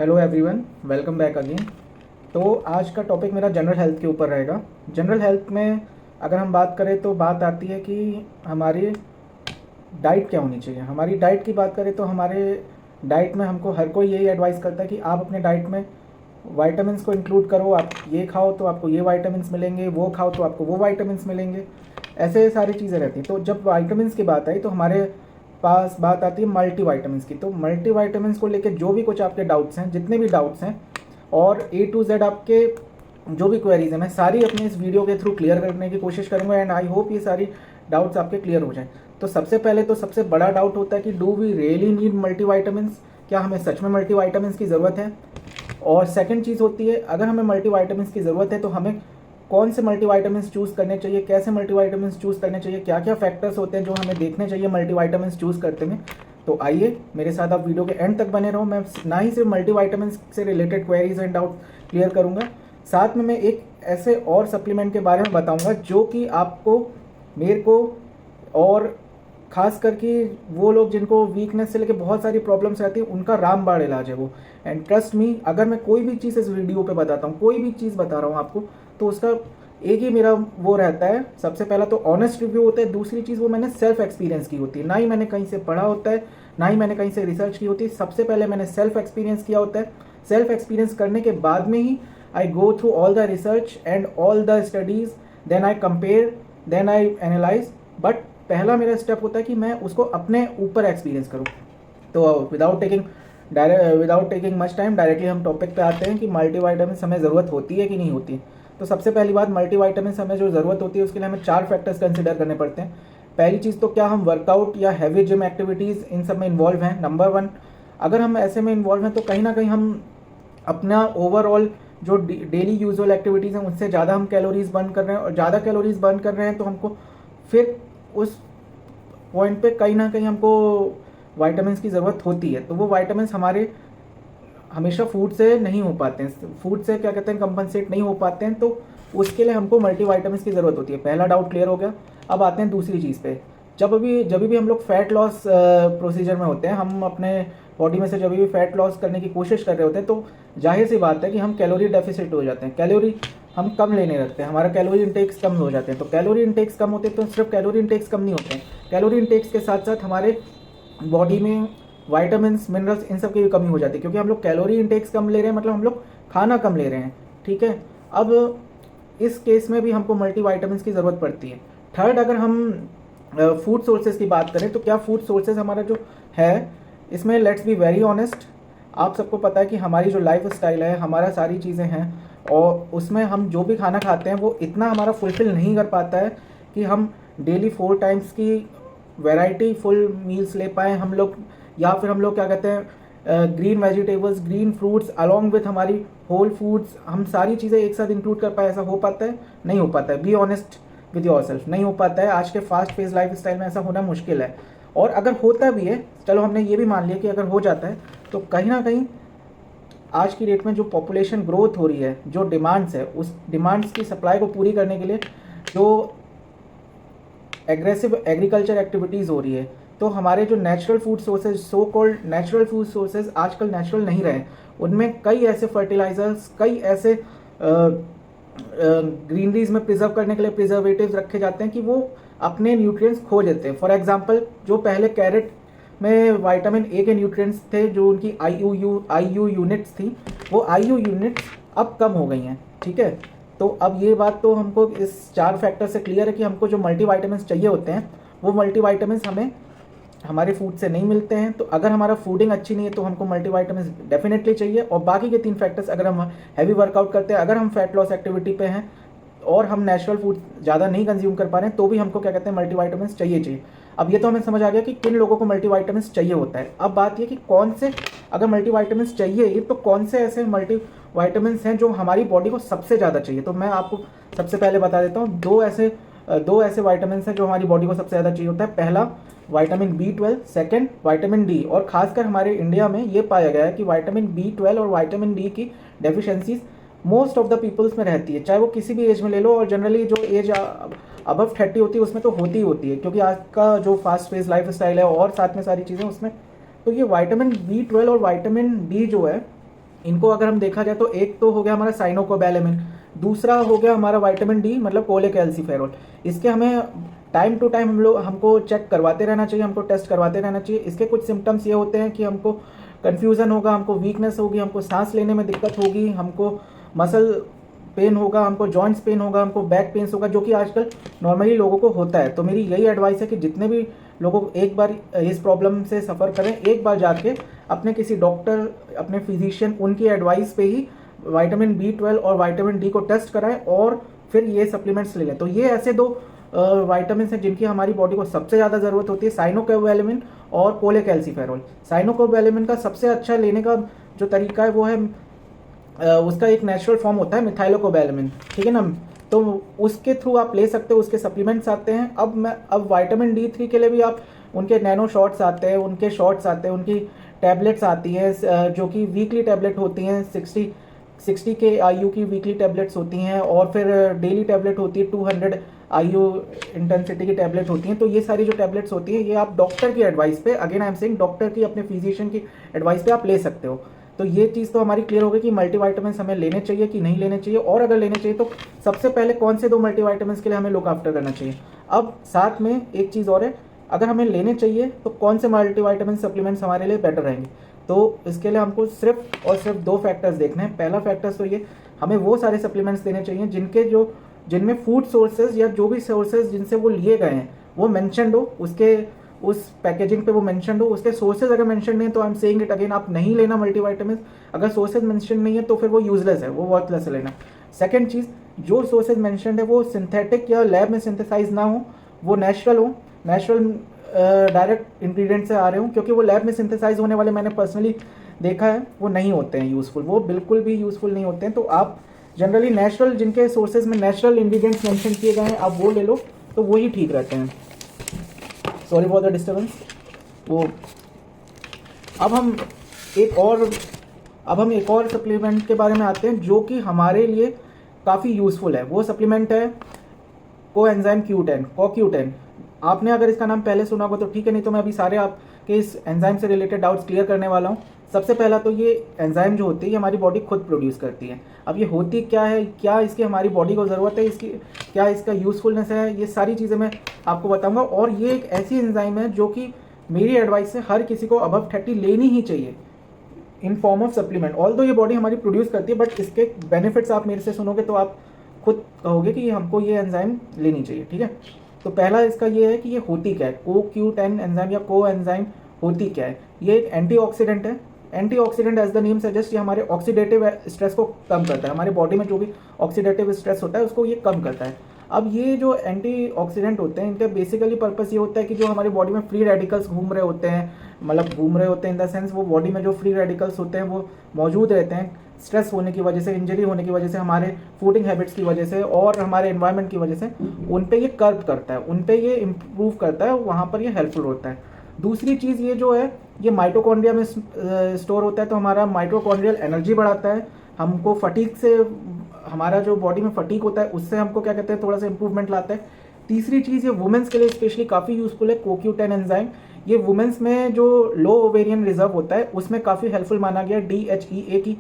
Hello everyone, welcome back again. तो आज का टॉपिक मेरा जनरल हेल्थ के ऊपर रहेगा। जनरल हेल्थ में अगर हम बात करें तो बात आती है कि हमारी डाइट क्या होनी चाहिए। हमारी डाइट की बात करें तो हमारे डाइट में हमको हर कोई यही एडवाइस करता है कि आप अपने डाइट में वाइटामिन्स को इंक्लूड करो। आप ये खाओ तो आपको ये वाइटामिन्स मिलेंगे, वो खाओ तो आपको वो वाइटामिन्स मिलेंगे, ऐसे सारी चीज़ें रहती हैं। तो जब वाइटामिन्स की बात आई तो हमारे पास बात आती है मल्टी वाइटामिन्स की। तो मल्टी वाइटामिन्स को लेकर जो भी कुछ आपके डाउट्स हैं, जितने भी डाउट्स हैं और A to Z आपके जो भी क्वेरीज हैं, मैं सारी अपने इस वीडियो के थ्रू क्लियर करने की कोशिश करूंगा एंड आई होप ये सारी डाउट्स आपके क्लियर हो जाएं। तो सबसे पहले तो सबसे बड़ा डाउट होता है कि do we really need multi vitamins, क्या हमें सच में मल्टी वाइटामिन्स की ज़रूरत है। और सेकंड चीज़ होती है, अगर हमें मल्टी वाइटामिन्स की ज़रूरत है तो हमें कौन से मल्टी वाइटामिन्स चूज़ करने चाहिए, कैसे मल्टी वाइटामिन्स चूज़ करने चाहिए, क्या क्या फैक्टर्स होते हैं जो हमें देखने चाहिए मल्टी वाइटामिन्स चूज़ करते में। तो आइए मेरे साथ आप वीडियो के एंड तक बने रहो। मैं ना ही सिर्फ मल्टी वाइटामिन्स से related queries and doubt clear करूँगा, साथ में मैं एक ऐसे और सप्लीमेंट के बारे में बताऊँगा जो कि आपको, मेरे को और खास करके वो लोग जिनको वीकनेस से लेकर बहुत सारी प्रॉब्लम्स रहती है, उनका रामबाण इलाज है वो। एंड ट्रस्ट मी, अगर मैं कोई भी चीज़ इस वीडियो पे बताता हूँ, कोई भी चीज़ बता रहा हूँ आपको, तो उसका एक ही मेरा वो रहता है, सबसे पहला तो ऑनेस्ट रिव्यू होता है, दूसरी चीज़ वो मैंने सेल्फ एक्सपीरियंस की होती है, ना ही मैंने कहीं से पढ़ा होता है, ना ही मैंने कहीं से रिसर्च की होती है। सबसे पहले मैंने सेल्फ एक्सपीरियंस किया होता है। सेल्फ एक्सपीरियंस करने के बाद में ही I go through all the research and all the studies, then I compare, then I analyse. But पहला मेरा स्टेप होता है कि मैं उसको अपने ऊपर एक्सपीरियंस करूँ। तो without taking much time directly हम टॉपिक पे आते हैं कि मल्टीवाइटामिन्स हमें ज़रूरत होती है कि नहीं होती है। तो सबसे पहली बात, मल्टीवाइटामिन्स हमें जो ज़रूरत होती है उसके लिए हमें 4 फैक्टर्स कंसिडर करने पड़ते हैं। पहली चीज़ तो क्या हम वर्कआउट या हैवी जिम एक्टिविटीज़ इन सब में इन्वॉल्व हैं। नंबर 1, अगर हम ऐसे में इन्वॉल्व हैं तो कहीं ना कहीं हम अपना ओवरऑल जो डेली यूजुअल एक्टिविटीज़ हैं उनसे ज़्यादा हम कैलोरीज बर्न कर रहे हैं, और ज़्यादा कैलोरीज बर्न कर रहे हैं तो हमको फिर उस पॉइंट पे कहीं ना कहीं हमको वाइटामिन्स की ज़रूरत होती है। तो वो वाइटामिन्स हमारे हमेशा फूड से नहीं हो पाते हैं, फूड से क्या कहते हैं कंपनसेट नहीं हो पाते हैं, तो उसके लिए हमको मल्टी वाइटामिन्स की ज़रूरत होती है। पहला डाउट क्लियर हो गया। अब आते हैं दूसरी चीज़ पे। जब भी हम लोग फैट लॉस प्रोसीजर में होते हैं, हम अपने बॉडी में से जब भी फैट लॉस करने की कोशिश कर रहे होते हैं, तो जाहिर सी बात है कि हम कैलोरी डेफिसिट हो जाते हैं, कैलोरी हम कम लेने लगते हैं, हमारा कैलोरी इंटेक्स कम हो जाते हैं। तो कैलोरी इंटेक्स कम होते हैं तो सिर्फ कैलोरी इंटेक्स कम नहीं होते हैं, कैलोरी इंटेक्स के साथ साथ हमारे बॉडी में वाइटामिन्स, मिनरल्स, इन सब की भी कमी हो जाती है, क्योंकि हम लोग कैलोरी इंटेक्स कम ले रहे हैं, मतलब हम लोग खाना कम ले रहे हैं। ठीक है, अब इस केस में भी हमको मल्टी वाइटामिन्स की ज़रूरत पड़ती है। थर्ड, अगर हम फूड सोर्सेज की बात करें तो क्या फूड सोर्सेज हमारा जो है, इसमें लेट्स बी वेरी ऑनेस्ट, आप सबको पता है कि हमारी जो लाइफ स्टाइल है, हमारा सारी चीज़ें हैं, और उसमें हम जो भी खाना खाते हैं वो इतना हमारा फुलफिल नहीं कर पाता है कि हम डेली 4 टाइम्स की वैरायटी फुल मील्स ले पाएँ हम लोग, या फिर हम लोग क्या कहते हैं green vegetables, green fruits along with हमारी होल फूड्स, हम सारी चीज़ें एक साथ इंक्लूड कर पाए। ऐसा हो पाता है? नहीं हो पाता है। Be honest with your self, नहीं हो पाता है। आज के फास्ट पेस लाइफ स्टाइल में ऐसा होना मुश्किल है। और अगर होता भी है, चलो हमने ये भी मान लिया कि अगर हो जाता है, तो कहीं ना कहीं आज की डेट में जो पॉपुलेशन ग्रोथ हो रही है, जो डिमांड्स है, उस डिमांड्स की सप्लाई को पूरी करने के लिए जो एग्रेसिव एग्रीकल्चर एक्टिविटीज़ हो रही है, तो हमारे जो natural food sources, so called natural food sources आजकल नेचुरल नहीं रहे। उनमें कई ऐसे फर्टिलाइजर्स, कई ऐसे ग्रीनरीज में प्रिजर्व करने के लिए प्रिजर्वेटिव्स रखे जाते हैं कि वो अपने न्यूट्रिएंट्स खो देते हैं। फॉर एग्जांपल, जो पहले कैरेट में विटामिन ए के न्यूट्रिएंट्स थे, जो उनकी आईयू यूनिट्स थी, वो आईयू यूनिट्स अब कम हो गई हैं। ठीक है, तो अब ये बात तो हमको इस 4 फैक्टर से क्लियर है कि हमको जो मल्टी वाइटामिन्स चाहिए होते हैं, वो मल्टी वाइटामिन्स हमें हमारे फूड से नहीं मिलते हैं। तो अगर हमारा फूडिंग अच्छी नहीं है तो हमको मल्टी वाइटामिन्स डेफिनेटली चाहिए। और बाकी के 3 फैक्टर्स, अगर हम हैवी वर्कआउट करते हैं, अगर हम फैट लॉस एक्टिविटी पे हैं और हम नेचुरल फूड ज़्यादा नहीं कंज्यूम कर पा रहे हैं, तो भी हमको क्या कहते हैं मल्टी वाइटामिन्स चाहिए। अब ये तो हमें समझ आ गया कि किन लोगों को मल्टी वाइटामिन्स चाहिए होता है। अब बात ये कि कौन से, अगर मल्टी वाइटामिन्स चाहिए तो कौन से ऐसे मल्टी वाइटामिन्स हैं जो हमारी बॉडी को सबसे ज़्यादा चाहिए। तो मैं आपको सबसे पहले बता देता हूँ, दो ऐसे वाइटामिन्स हैं जो हमारी बॉडी को सबसे ज़्यादा चाहिए होता है। पहला vitamin B12, second vitamin D. और खासकर हमारे इंडिया में ये पाया गया है कि विटामिन B12 और विटामिन डी की deficiencies most of the peoples में रहती है, चाहे वो किसी भी एज में ले लो। और जनरली जो एज अबव 30 होती है उसमें तो होती है, क्योंकि आज का जो फास्ट पेस लाइफ स्टाइल है और साथ में सारी चीज़ें उसमें, तो ये विटामिन B12 और विटामिन डी जो है इनको अगर हम देखा जाए तो एक तो हो गया हमारा साइनोकोबैलेमिन, दूसरा हो गया हमारा विटामिन डी मतलब कोलेकैल्सिफेरॉल। इसके हमें टाइम टू टाइम हमको चेक करवाते रहना चाहिए, हमको टेस्ट करवाते रहना चाहिए। इसके कुछ सिम्टम्स ये होते हैं कि हमको कन्फ्यूज़न होगा, हमको वीकनेस होगी, हमको सांस लेने में दिक्कत होगी, हमको मसल पेन होगा, हमको जॉइंट्स पेन होगा, हमको बैक पेन्स होगा, जो कि आजकल नॉर्मली लोगों को होता है। तो मेरी यही एडवाइस है कि जितने भी लोगों एक बार इस प्रॉब्लम से सफ़र करें, एक बार जाके अपने किसी डॉक्टर, अपने फिजिशियन, उनकी एडवाइस पे ही विटामिन B12 और विटामिन डी को टेस्ट कराएं और फिर ये सप्लीमेंट्स ले लें। तो ये ऐसे दो विटामिन हैं जिनकी हमारी बॉडी को सबसे ज़्यादा ज़रूरत होती है, साइनोकोबैलेमिन और कोलेकैल्सिफेरॉल। साइनोकोबैलेमिन का सबसे अच्छा लेने का जो तरीका है वो है उसका एक नेचुरल फॉर्म होता है मिथाइलोकोबैलेमिन, ठीक है ना। तो उसके थ्रू आप ले सकते हो, उसके सप्लीमेंट्स आते हैं। अब विटामिन D3 के लिए भी आप उनके नैनो शॉट्स आते हैं, उनके शॉट्स आते हैं, उनकी टैबलेट्स आती हैं जो कि वीकली टैबलेट होती हैं, 60 के IU की वीकली टैबलेट्स होती हैं, और फिर डेली टैबलेट होती है 200 IU इंटेंसिटी की टैबलेट होती हैं। तो ये सारी जो टैबलेट्स होती हैं ये आप डॉक्टर की एडवाइस पे, again I am saying doctor की, अपने फिजिशियन की एडवाइस पे आप ले सकते हो। तो ये चीज़ तो हमारी क्लियर हो गई कि मल्टीविटामिन्स हमें लेने चाहिए कि नहीं लेने चाहिए, और अगर लेने चाहिए तो सबसे पहले कौन से 2 मल्टीविटामिन्स के लिए हमें लुक आफ्टर करना चाहिए। अब साथ में एक चीज़ और है, अगर हमें लेने चाहिए तो कौन से मल्टीविटामिन सप्लीमेंट्स हमारे लिए बेटर रहेंगे। तो इसके लिए हमको सिर्फ और सिर्फ 2 फैक्टर्स देखने हैं। पहला फैक्टर्स तो ये, हमें वो सारे सप्लीमेंट्स देने चाहिए जिनमें फूड सोर्सेज या जो भी सोर्सेज जिनसे वो लिए गए हैं वो मेंशन्ड हो, उसके उस पैकेजिंग पे वो मेंशन्ड हो। उसके सोर्सेज अगर मेंशन नहीं है तो I am saying it again, आप नहीं लेना मल्टीविटामिन। अगर सोर्सेज मेंशन नहीं है तो फिर वो यूजलेस है, वो वर्थलेस है लेना। सेकंड चीज़, जो सोर्सेज मेंशन्ड है वो सिंथेटिक या लैब में सिंथेसाइज ना हो, वो नेचुरल हो, नेचुरल डायरेक्ट इंग्रेडिएंट से आ रहे हो, क्योंकि वो लैब में सिंथेसाइज होने वाले मैंने पर्सनली देखा है वो नहीं होते हैं यूज़फुल, वो बिल्कुल भी यूज़फुल नहीं होते हैं। तो आप जनरली नेचुरल, जिनके सोर्सेज में नेचुरल इंग्रेडिएंट्स मेंशन किए गए हैं, आप वो ले लो, तो वो ही ठीक रहते हैं। Sorry for the disturbance. वो अब हम एक और सप्लीमेंट के बारे में आते हैं जो कि हमारे लिए काफ़ी यूज़फुल है। वो सप्लीमेंट है कोएंजाइम Q10, CoQ10। आपने अगर इसका नाम पहले सुना होगा तो ठीक है, नहीं तो मैं अभी सारे आपके इस एंजाइम से रिलेटेड डाउट्स क्लियर करने वाला हूँ। सबसे पहला तो ये एंजाइम जो होती है ये हमारी बॉडी खुद प्रोड्यूस करती है। अब ये होती क्या है, क्या इसकी हमारी बॉडी को ज़रूरत है, इसकी क्या इसका यूज़फुलनेस है, ये सारी चीज़ें मैं आपको बताऊँगा। और ये एक ऐसी एंजाइम है जो कि मेरी एडवाइस से हर किसी को अबव 30 लेनी ही चाहिए in form of supplement. Although ये बॉडी हमारी प्रोड्यूस करती है, बट इसके बेनिफिट्स आप मेरे से सुनोगे तो आप खुद कहोगे कि हमको ये एंजाइम लेनी चाहिए, ठीक है। तो पहला इसका ये है कि ये होती क्या है, CoQ10 एंजाइम या को एंजाइम होती क्या है। ये एक एंटीऑक्सीडेंट है। Antioxidant as the name suggest, ये हमारे ऑक्सीडेटिव स्ट्रेस को कम करता है, हमारे बॉडी में जो भी ऑक्सीडेटिव स्ट्रेस होता है उसको ये कम करता है। अब ये जो एंटीऑक्सीडेंट होते हैं इनका बेसिकली पर्पस ये होता है कि जो हमारी बॉडी में फ्री रेडिकल्स घूम रहे होते हैं, मतलब घूम रहे होते हैं इन द सेंस वो बॉडी में जो फ्री रेडिकल्स होते हैं वो मौजूद रहते हैं, स्ट्रेस होने की वजह से, इंजरी होने की वजह से, हमारे फूडिंग हैबिट्स की वजह से और हमारे एनवायरनमेंट की वजह से, उन पे ये कर्ब करता है, उन पे ये इम्प्रूव करता है, वहाँ पर ये हेल्पफुल होता है। दूसरी चीज़ ये जो है ये माइटोकॉन्ड्रिया में स्टोर होता है, तो हमारा माइटोकॉन्ड्रियल एनर्जी बढ़ाता है, हमको फटीग से, हमारा जो बॉडी में फटीग होता है उससे हमको क्या कहते हैं थोड़ा सा इंप्रूवमेंट लाता है। तीसरी चीज़ ये वुमेंस के लिए स्पेशली काफ़ी यूज़फुल है CoQ10 एंजाइम। ये वुमेंस में जो लो ओवेरियन रिजर्व होता है उसमें काफ़ी हेल्पफुल माना गया। DHEA की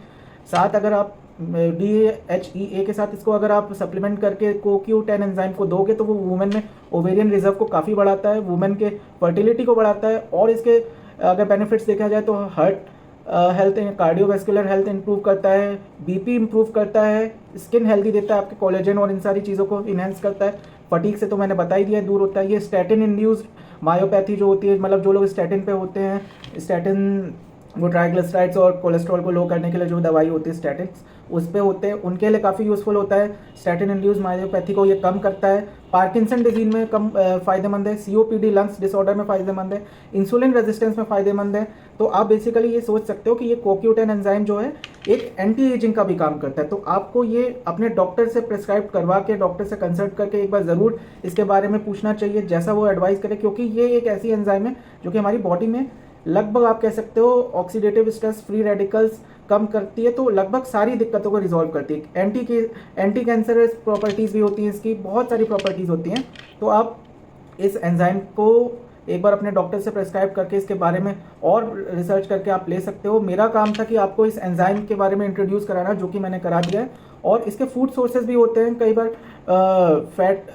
साथ अगर आप DHEA के साथ इसको अगर आप सप्लीमेंट करके CoQ10 एंजाइम को दोगे तो वो वुमेन में ओवेरियन रिजर्व को काफ़ी बढ़ाता है, वुमेन के फर्टिलिटी को बढ़ाता है, और इसके अगर बेनिफिट्स देखा जाए तो heart health, cardiovascular health improve करता है, BP इंप्रूव करता है, स्किन हेल्दी देता है, आपके कोलेजन और इन सारी चीज़ों को इन्हेंस करता है, फटीक से तो मैंने बता ही दिया दूर होता है। ये स्टैटिन इंड्यूस्ड मायोपैथी जो होती है, मतलब जो लोग स्टैटिन पे होते हैं, स्टैटिन वो ट्राइग्लिसराइड्स और कोलेस्ट्रॉल को लो करने के लिए जो दवाई होती है स्टैटिन उस पे होते हैं, उनके लिए काफ़ी यूज़फुल होता है। स्टैटिन इंड्यूस मायोपैथी को ये कम करता है, पार्किंसन डिजीज में कम फ़ायदेमंद है, COPD लंग्स डिसऑर्डर में फ़ायदेमंद है, इंसुलिन रेजिस्टेंस में फ़ायदेमंद है। तो आप बेसिकली ये सोच सकते हो कि ये CoQ10 एंजाइम जो है एक एंटी एजिंग का भी काम करता है। तो आपको ये अपने डॉक्टर से प्रिस्क्राइब करवा के, डॉक्टर से कंसल्ट करके एक बार ज़रूर इसके बारे में पूछना चाहिए, जैसा वो एडवाइस करे, क्योंकि ये एक ऐसी एंजाइम है जो कि हमारी बॉडी में लगभग आप कह सकते हो ऑक्सीडेटिव स्ट्रेस, फ्री रेडिकल्स कम करती है, तो लगभग सारी दिक्कतों को रिजॉल्व करती है। एंटी कैंसरस प्रॉपर्टीज़ भी होती हैं इसकी, बहुत सारी प्रॉपर्टीज़ होती हैं। तो आप इस एंजाइम को एक बार अपने डॉक्टर से प्रेस्क्राइब करके इसके बारे में और रिसर्च करके आप ले सकते हो। मेरा काम था कि आपको इस एंजाइम के बारे में इंट्रोड्यूस कराना, जो कि मैंने करा दिया है। और इसके फूड सोर्सेज भी होते हैं, कई बार फैट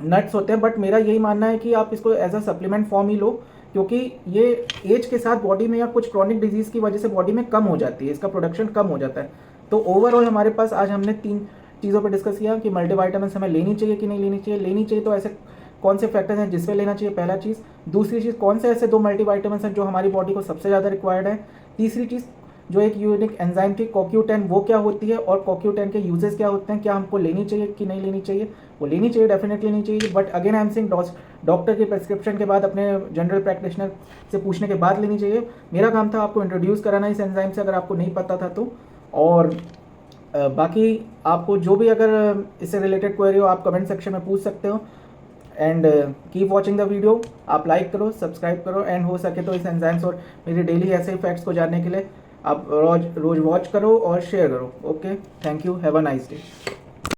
नट्स होते हैं, बट मेरा यही मानना है कि आप इसको एज अ सप्लीमेंट फॉर्म ही लो, क्योंकि ये एज के साथ बॉडी में या कुछ क्रॉनिक डिजीज की वजह से बॉडी में कम हो जाती है, इसका प्रोडक्शन कम हो जाता है। तो ओवरऑल हमारे पास आज हमने 3 चीज़ों पर डिस्कस किया कि मल्टीविटामिन्स हमें लेनी चाहिए कि नहीं लेनी चाहिए। लेनी चाहिए तो ऐसे कौन से फैक्टर्स हैं जिसपे लेना चाहिए, पहला चीज़। दूसरी चीज़, कौन से ऐसे 2 मल्टीविटामिन्स हैं जो हमारी बॉडी को सबसे ज़्यादा रिक्वायर्ड है। तीसरी चीज़, जो एक यूनिक एंजाइम थी CoQ10, वो क्या होती है और CoQ10 के यूजेस क्या होते हैं, क्या हमको लेनी चाहिए कि नहीं लेनी चाहिए। वो लेनी चाहिए, डेफिनेटली लेनी चाहिए, but again I am saying doctor के प्रेस्क्रिप्शन के बाद, अपने जनरल प्रैक्टिशनर से पूछने के बाद लेनी चाहिए। मेरा काम था आपको इंट्रोड्यूस कराना इस एंजाइम से, अगर आपको नहीं पता था तो। और बाकी आपको जो भी अगर इससे रिलेटेड क्वेरी हो, आप कमेंट सेक्शन में पूछ सकते हो। And keep watching the video. आप लाइक करो, सब्सक्राइब करो, एंड हो सके तो इस एंजाइम्स और मेरे डेली ऐसे फैक्ट्स को जानने के लिए आप रोज वॉच करो और शेयर करो। Okay, thank you, have a nice day.